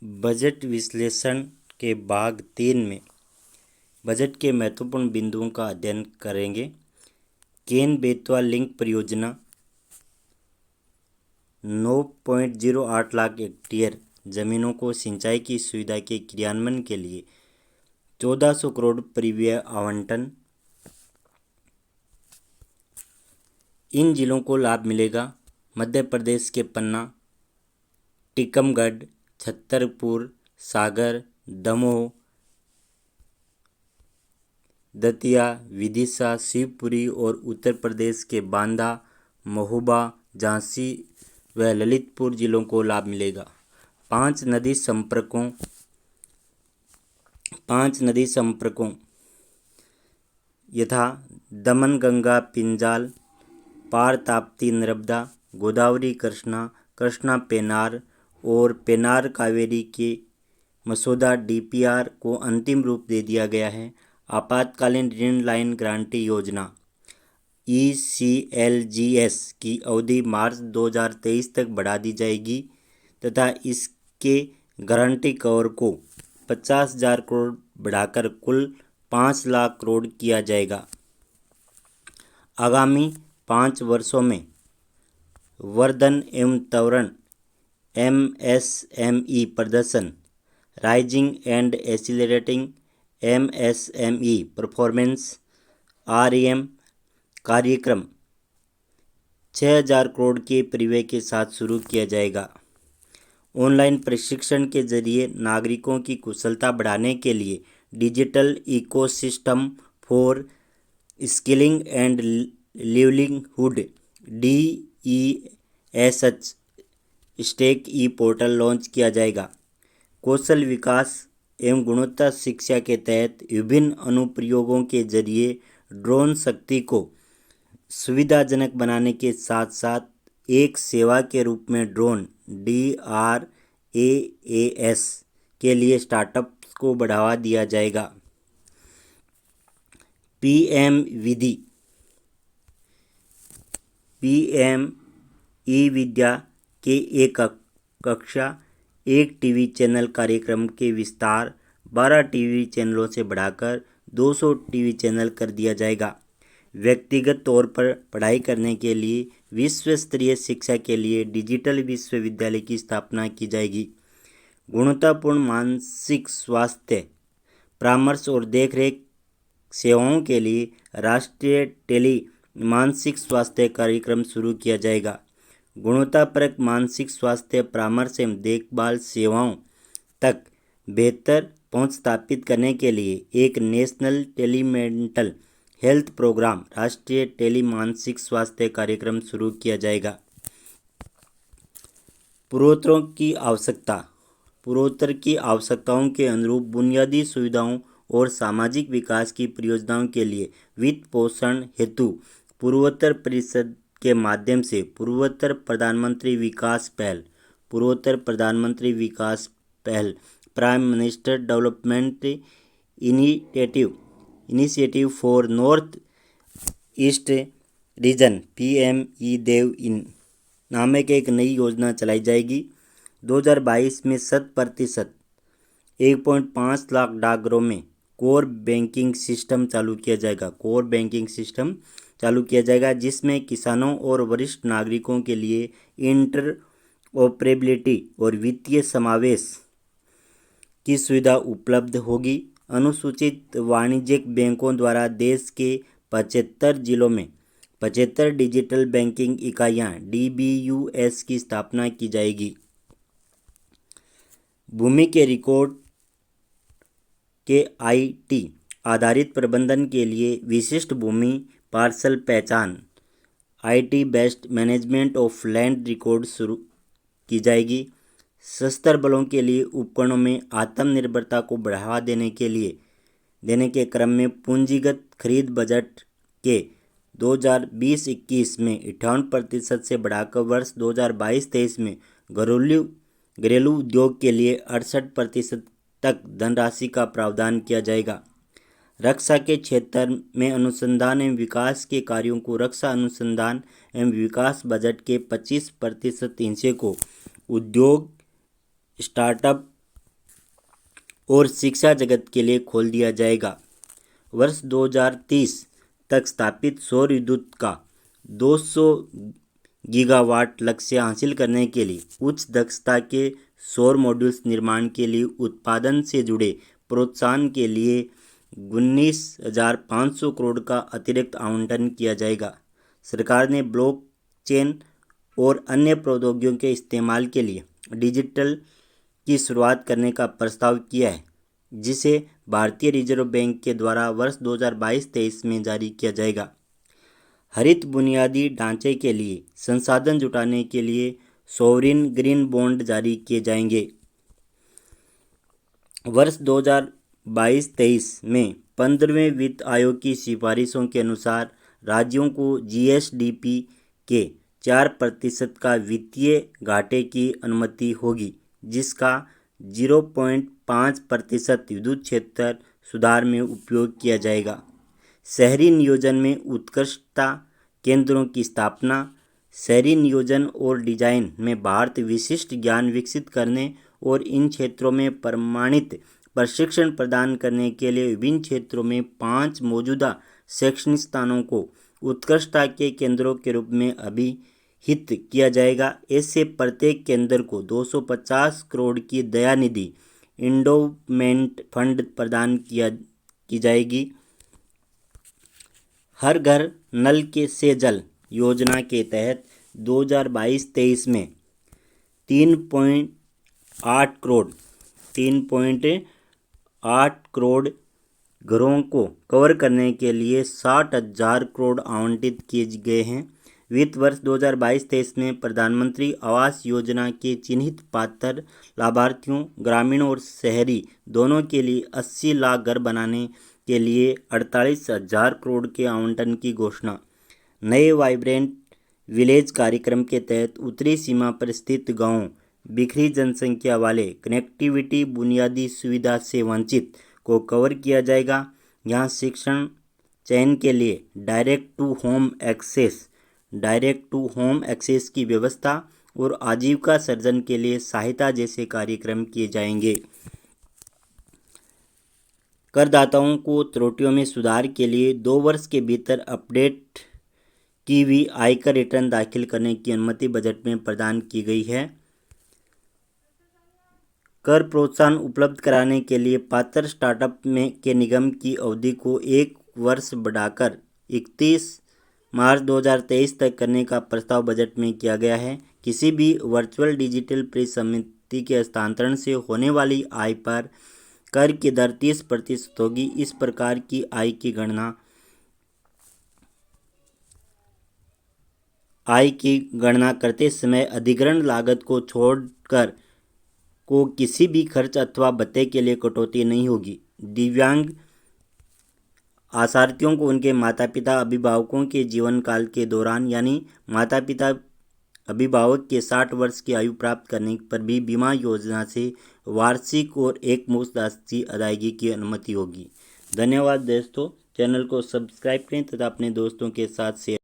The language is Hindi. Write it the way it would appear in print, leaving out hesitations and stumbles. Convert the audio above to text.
बजट विश्लेषण के भाग 3 में बजट के महत्वपूर्ण बिंदुओं का अध्ययन करेंगे। केन-बेतवा लिंक परियोजना 9.08 लाख हेक्टेयर जमीनों को सिंचाई की सुविधा के क्रियान्वयन के लिए 1400 करोड़ परिव्यय आवंटन। इन जिलों को लाभ मिलेगा। मध्य प्रदेश के पन्ना, टीकमगढ़, छतरपुर, सागर, दमोह, दतिया, विदिशा, शिवपुरी और उत्तर प्रदेश के बांदा, महोबा, झांसी व ललितपुर जिलों को लाभ मिलेगा। पांच नदी संपर्कों यथा दमनगंगा पिंजाल, पार ताप्ती नर्मदा, गोदावरी कृष्णा, कृष्णा पेनार और पेनार कावेरी के मसौदा डीपीआर को अंतिम रूप दे दिया गया है। आपातकालीन ऋण लाइन गारंटी योजना ECLGS की अवधि मार्च 2023 तक बढ़ा दी जाएगी तथा इसके गारंटी कवर को 50,000 करोड़ बढ़ाकर कुल 5 लाख करोड़ किया जाएगा। आगामी 5 वर्षों में वर्धन एवं त्वरण MSME प्रदर्शन rising and accelerating MSME performance REM कार्यक्रम 6,000 करोड़ के परिव्यय के साथ शुरू किया जाएगा। ऑनलाइन प्रशिक्षण के जरिए नागरिकों की कुशलता बढ़ाने के लिए digital ecosystem for skilling and livelihood DESH stack e portal launch किया जाएगा। कौशल विकास एवं गुणवत्ता शिक्षा के तहत विभिन्न अनुप्रयोगों के जरिए ड्रोन शक्ति को सुविधाजनक बनाने के साथ साथ एक सेवा के रूप में ड्रोन DRAAS के लिए स्टार्टअप्स को बढ़ावा दिया जाएगा। PM ई-विद्या के एक कक्षा एक टीवी चैनल कार्यक्रम के विस्तार 12 टीवी चैनलों से बढ़ाकर 200 टीवी चैनल कर दिया जाएगा। व्यक्तिगत तौर पर पढ़ाई करने के लिए विश्व स्तरीय शिक्षा के लिए डिजिटल विश्वविद्यालय की स्थापना की जाएगी। गुणवत्तापूर्ण मानसिक स्वास्थ्य परामर्श और देखरेख सेवाओं के लिए राष्ट्रीय टेली मानसिक स्वास्थ्य कार्यक्रम शुरू किया जाएगा। गुणवत्तापरक मानसिक स्वास्थ्य परामर्श एवं देखभाल सेवाओं तक बेहतर पहुंच स्थापित करने के लिए एक नेशनल टेलीमेंटल हेल्थ प्रोग्राम राष्ट्रीय टेली मानसिक स्वास्थ्य कार्यक्रम शुरू किया जाएगा। पूर्वोत्तर की आवश्यकताओं के अनुरूप बुनियादी सुविधाओं और सामाजिक विकास की परियोजनाओं के लिए वित्त पोषण हेतु पूर्वोत्तर परिषद के माध्यम से पूर्वोत्तर प्रधानमंत्री विकास पहल prime minister development initiative for north east region PMEDEV नामक एक नई योजना चलाई जाएगी। 2022 में 100% 1.5 लाख डाकघरों में कोर बैंकिंग सिस्टम चालू किया जाएगा जिसमें किसानों और वरिष्ठ नागरिकों के लिए इंटरऑपरेबिलिटी और वित्तीय समावेश की सुविधा उपलब्ध होगी। अनुसूचित वाणिज्यिक बैंकों द्वारा देश के 75 जिलों में 75 डिजिटल बैंकिंग इकाइयां DBUS की स्थापना की जाएगी। भूमि के रिकॉर्ड के IT आधारित प्रबंधन के लिए विशिष्ट भूमि पार्सल पहचान IT based management of land record शुरू की जाएगी। सशस्त्र बलों के लिए उपकरणों में आत्मनिर्भरता को बढ़ावा देने के क्रम में पूंजीगत खरीद बजट के 2020-21 में 58% से बढ़ाकर वर्ष 2022-23 में घरेलू उद्योग के लिए 68% तक धनराशि का प्रावधान किया जाएगा। रक्षा के क्षेत्र में अनुसंधान एवं विकास के कार्यों को रक्षा अनुसंधान एवं विकास बजट के 25% हिस्से को उद्योग, स्टार्टअप और शिक्षा जगत के लिए खोल दिया जाएगा। वर्ष 2030 तक स्थापित सौर विद्युत का 200 गीगावाट लक्ष्य हासिल करने के लिए उच्च दक्षता के सौर मॉड्यूल्स निर्माण के लिए उत्पादन से जुड़े प्रोत्साहन के लिए 19,500 करोड़ का अतिरिक्त आवंटन किया जाएगा। सरकार ने ब्लॉकचेन और अन्य प्रौद्योगिकियों के इस्तेमाल के लिए डिजिटल की शुरुआत करने का प्रस्ताव किया है, जिसे भारतीय रिजर्व बैंक के द्वारा वर्ष 2022-23 में जारी किया जाएगा। हरित बुनियादी ढांचे के लिए संसाधन जुटाने के लिए सॉवरिन ग्रीन बॉन्ड जारी किए जाएंगे। वर्ष 2022-23 में 15वें वित्त आयोग की सिफारिशों के अनुसार राज्यों को जीएसडीपी के 4% का वित्तीय घाटे की अनुमति होगी, जिसका 0.5% विद्युत क्षेत्र सुधार में उपयोग किया जाएगा। शहरी नियोजन में उत्कृष्टता केंद्रों की स्थापना, शहरी नियोजन और डिजाइन में भारत विशिष्ट ज्ञान विकसित करने और इन क्षेत्रों में प्रमाणित प्रशिक्षण प्रदान करने के लिए विभिन्न क्षेत्रों में 5 मौजूदा शैक्षणिक स्थानों को उत्कृष्टता के केंद्रों के रूप में अभिहित किया जाएगा। ऐसे प्रत्येक केंद्र को 250 करोड़ की दयानिधि इंडोमेंट फंड प्रदान की जाएगी। हर घर नल से जल योजना के तहत 2022-23 में 3.8 करोड़ घरों को कवर करने के लिए 60,000 करोड़ आवंटित किए गए हैं। वित्त वर्ष 2022-23 में प्रधानमंत्री आवास योजना के चिन्हित पात्र लाभार्थियों, ग्रामीण और शहरी दोनों के लिए 80 लाख घर बनाने के लिए 48,000 करोड़ के आवंटन की घोषणा। नए वाइब्रेंट विलेज कार्यक्रम के तहत उत्तरी सीमा पर स्थित गांवों, बिखरी जनसंख्या वाले, कनेक्टिविटी बुनियादी सुविधा से वंचित को कवर किया जाएगा। यहाँ शिक्षण चयन के लिए डायरेक्ट टू होम एक्सेस की व्यवस्था और आजीविका सर्जन के लिए सहायता जैसे कार्यक्रम किए जाएंगे। करदाताओं को त्रुटियों में सुधार के लिए 2 वर्ष के भीतर अपडेट की हुई आयकर रिटर्न दाखिल करने की अनुमति बजट में प्रदान की गई है। कर प्रोत्साहन उपलब्ध कराने के लिए पात्र स्टार्टअप के निगम की अवधि को 1 वर्ष बढ़ाकर 31 मार्च 2023 तक करने का प्रस्ताव बजट में किया गया है। किसी भी वर्चुअल डिजिटल परिसंपत्ति के हस्तांतरण से होने वाली आय पर कर की दर 30% होगी। इस प्रकार की आय की गणना करते समय अधिग्रहण लागत को छोड़कर को किसी भी खर्च अथवा भत्ते के लिए कटौती नहीं होगी। दिव्यांग आश्रितों को उनके माता पिता अभिभावकों के जीवन काल के दौरान, यानी माता पिता अभिभावक के 60 वर्ष की आयु प्राप्त करने पर भी बीमा योजना से वार्षिक और एक मुश्त राशि अदायगी की अनुमति होगी। धन्यवाद दोस्तों, चैनल को सब्सक्राइब करें तथा अपने दोस्तों के साथ शेयर